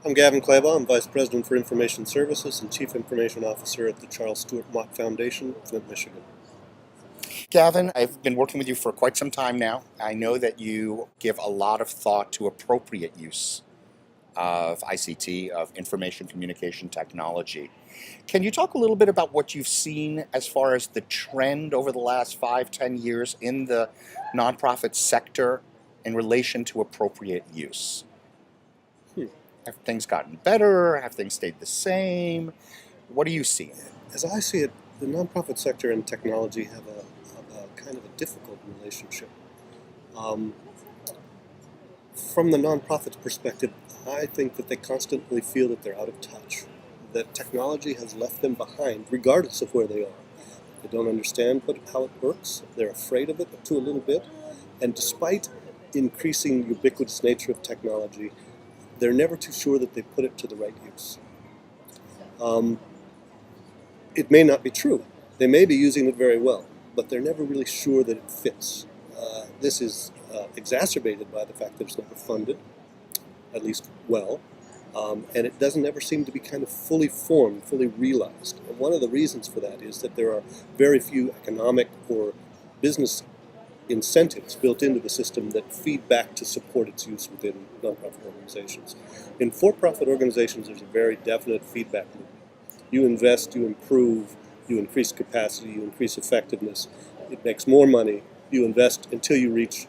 I'm Gavin Clabaugh. I'm Vice President for Information Services and Chief Information Officer at the Charles Stewart Mott Foundation, Flint, Michigan. Gavin, I've been working with you for quite some time now. I know that you give a lot of thought to appropriate use of ICT, of information communication technology. Can you talk a little bit about what you've seen as far as the trend over the last 5, 10 years in the nonprofit sector in relation to appropriate use? Hmm. Have things gotten better? Have things stayed the same? What do you see? As I see it, the nonprofit sector and technology have a kind of a difficult relationship. Um, from the nonprofit's perspective, I think that they constantly feel that they're out of touch, that technology has left them behind, regardless of where they are. They don't understand how it works. They're afraid of it to a little bit. And despite increasing ubiquitous nature of technology, they're never too sure that they put it to the right use. It may not be true. They may be using it very well, but they're never really sure that it fits. This is exacerbated by the fact that it's never funded, at least well, and it doesn't ever seem to be kind of fully formed, fully realized. And one of the reasons for that is that there are very few economic or business incentives built into the system that feed back to support its use within nonprofit organizations. In for-profit organizations, there's a very definite feedback loop. You invest, you improve, you increase capacity, you increase effectiveness. It makes more money. You invest until you reach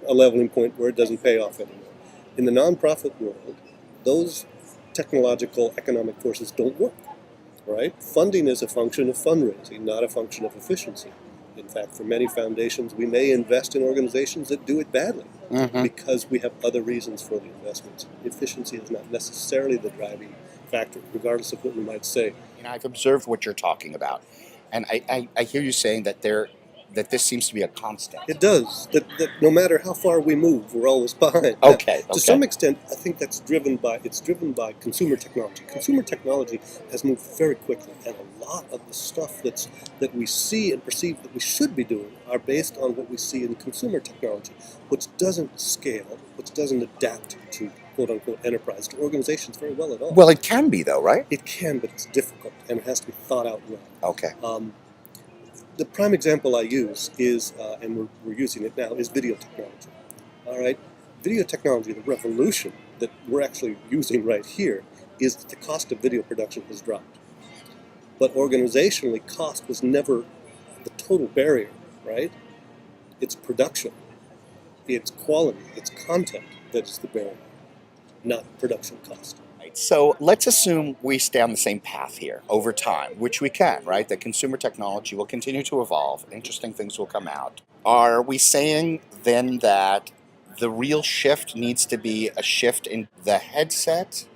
a leveling point where it doesn't pay off anymore. In the nonprofit world, those technological economic forces don't work, right? Funding is a function of fundraising, not a function of efficiency. In fact, for many foundations, we may invest in organizations that do it badly because we have other reasons for the investments. Efficiency is not necessarily the driving factor, regardless of what we might say. I've observed what you're talking about, and I hear you saying that this seems to be a constant. It does. That no matter how far we move, we're always behind. Okay. To some extent, I think that's driven by consumer technology. Consumer technology has moved very quickly, and a lot of the stuff that we see and perceive that we should be doing are based on what we see in consumer technology, which doesn't scale, which doesn't adapt to quote-unquote enterprise, to organizations very well at all. Well, it can be though, right? It can, but it's difficult, and it has to be thought out well. Okay. The prime example I use is, and we're using it now, is video technology. All right, video technology, the revolution that we're actually using right here, is that the cost of video production has dropped. But organizationally, cost was never the total barrier, right? It's production, it's quality, it's content that is the barrier, not production cost. So let's assume we stay on the same path here over time, which we can, right? That consumer technology will continue to evolve, interesting things will come out. Are we saying then that the real shift needs to be a shift in the headset,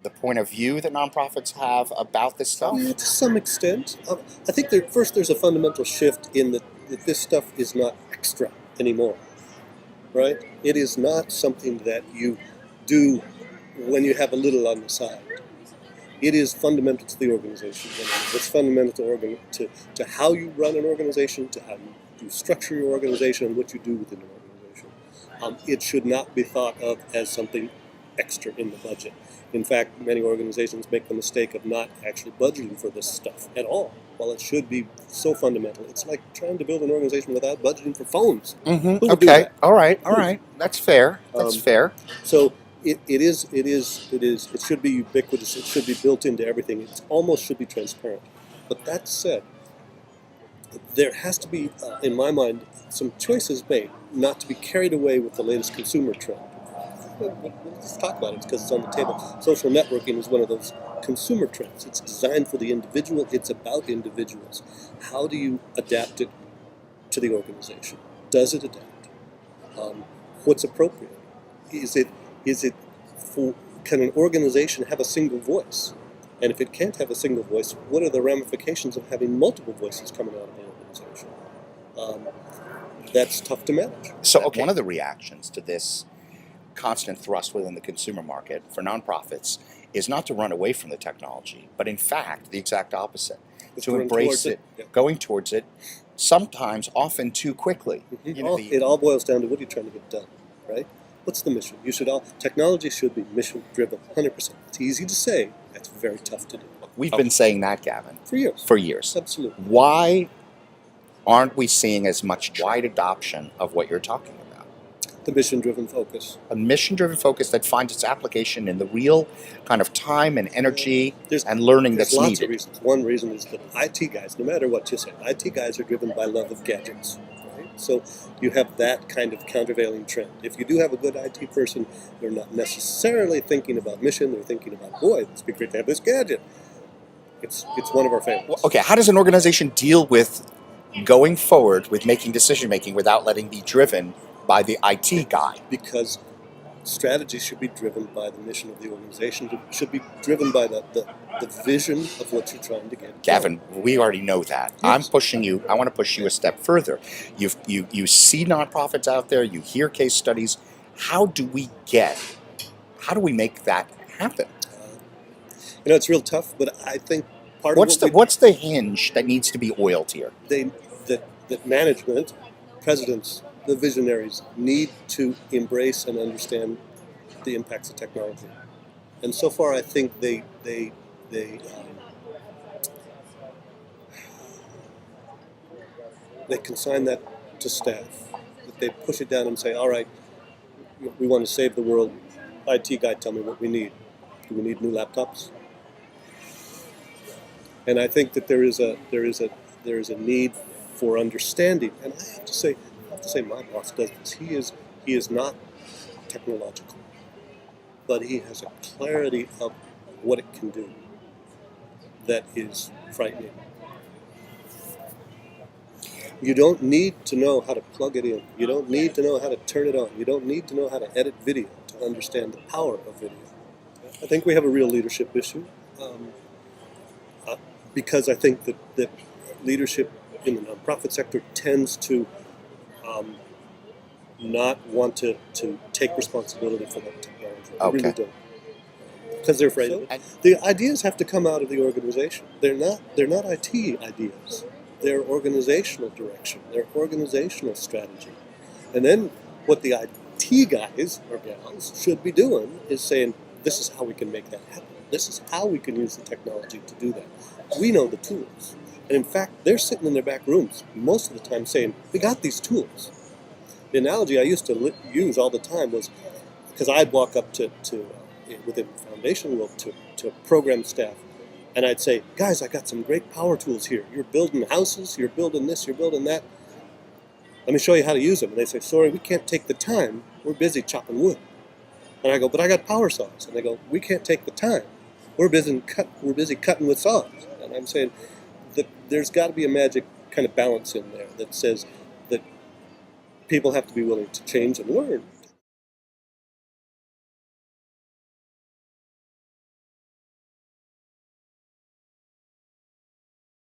the point of view that nonprofits have about this stuff? Yeah, to some extent. I think there's a fundamental shift in that this stuff is not extra anymore, right? It is not something that you do when you have a little on the side. It is fundamental to the organization. It's fundamental to how you run an organization, to how you structure your organization, and what you do within an organization. It should not be thought of as something extra in the budget. In fact, many organizations make the mistake of not actually budgeting for this stuff at all, while it should be so fundamental. It's like trying to build an organization without budgeting for phones. Who would do Okay. that? All right. That's fair. That's fair. So it should be ubiquitous. It should be built into everything. It almost should be transparent. But that said, there has to be, in my mind, some choices made not to be carried away with the latest consumer trend. Let's talk about it because it's on the table. Social networking is one of those consumer trends. It's designed for the individual. It's about individuals. How do you adapt it to the organization? Does it adapt? What's appropriate? Is it can an organization have a single voice? And if it can't have a single voice, what are the ramifications of having multiple voices coming out of the organization? That's tough to manage. So, okay, one of the reactions to this constant thrust within the consumer market for nonprofits is not to run away from the technology, but in fact, the exact opposite. To embrace it, going towards it, sometimes often too quickly. It all boils down to what are you trying to get done, right? What's the mission? Technology should be mission driven, 100%. It's easy to say, that's very tough to do. We've been saying that, Gavin, For years. for years. Absolutely. Why aren't we seeing as much wide adoption of what you're talking about? The mission driven focus. A mission-driven focus that finds its application in the real kind of time and energy and learning There's that's lots needed. of reasons. One reason is that IT guys, no matter what you say, IT guys are driven by love of gadgets. Right? So you have that kind of countervailing trend. If you do have a good IT person, they're not necessarily thinking about mission. They're thinking about, boy, it'd be great to have this gadget. It's one of our favorites. Okay, how does an organization deal with going forward with making decision making without letting be driven by the IT guy? Because strategy should be driven by the mission of the organization. It should be driven by the vision of what you're trying to get. Gavin, we already know that. Yes. I'm pushing you. I want to push you a step further. You see nonprofits out there. You hear case studies. How do we make that happen? It's real tough, but I think part of What's the hinge that needs to be oiled here? that management, presidents, the visionaries need to embrace and understand the impacts of technology. And so far, I think they consign that to staff. That they push it down and say, "All right, we want to save the world. IT guy, tell me what we need. Do we need new laptops?" And I think that there is a need for understanding. And I have to say my boss does this. He is not technological, but he has a clarity of what it can do that is frightening. You don't need to know how to plug it in. You don't need to know how to turn it on. You don't need to know how to edit video to understand the power of video. I think we have a real leadership issue because I think that leadership in the nonprofit sector tends to not want to take responsibility for that technology. They really don't. Because they're afraid of it. The ideas have to come out of the organization. They're not IT ideas. They're organizational direction. They're organizational strategy. And then what the IT guys or gals should be doing is saying, this is how we can make that happen. This is how we can use the technology to do that. We know the tools. And in fact, they're sitting in their back rooms most of the time saying, we got these tools. The analogy I used to use all the time was, because I'd walk up to within the foundation world to program staff, and I'd say, guys, I got some great power tools here. You're building houses, you're building this, you're building that. Let me show you how to use them. And they say, sorry, we can't take the time. We're busy chopping wood. And I go, but I got power saws. And they go, we can't take the time. We're busy cutting with saws. And I'm saying that there's got to be a magic kind of balance in there that says that people have to be willing to change and learn.